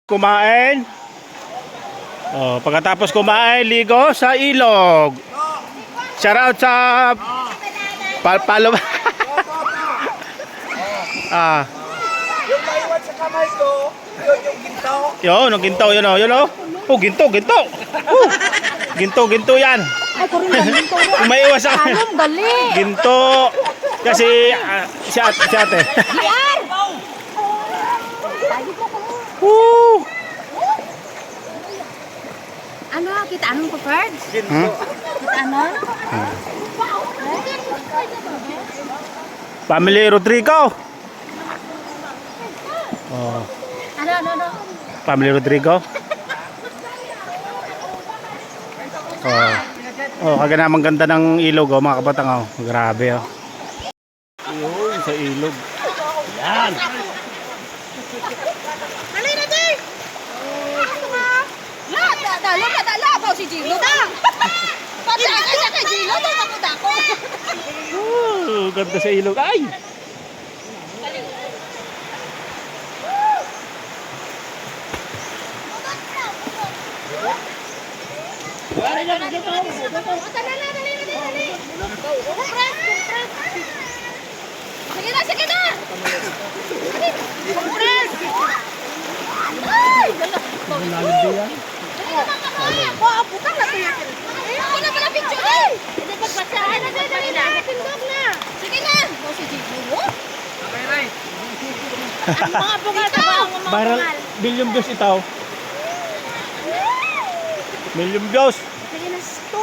Kumain. Oh, pagkatapos kumain, ligo sa ilog. Shout out sa Palo. Ah. Yung maiwan sa kamay ko, yun yung ginto. Yun, ang ginto, yun o, yun o. Oh, ginto, ginto. Ginto, ginto yan. Ay, kurin lang ginto. Kung may iwas ako. Anong gali? Ginto. Kasi, si ate. Yan! Woo! Ano, kita anong preferred? Hmm? Kita anong? Family Rodrigo. Oh, Ano? Family Rodrigo. Oh. Oh, kaga naman ganda ng ilog oh, mga kabatang oh. Grabe oh. Ayun, sa ilog. Yan. Dali na, Jay! La, pa si Gilo. Pati agad kay Gilo, takot ako. Oh, ganda sa ilog. Ay! Sige na! Kompres! Wow, bukang na tuya. Ako na pala picture eh! Hindi pagbasahan na dali na. Sige na! Mo si Gilo. Ang mga bugata ba ang mga Viral, million views itaw. Million views. Sige na, stop!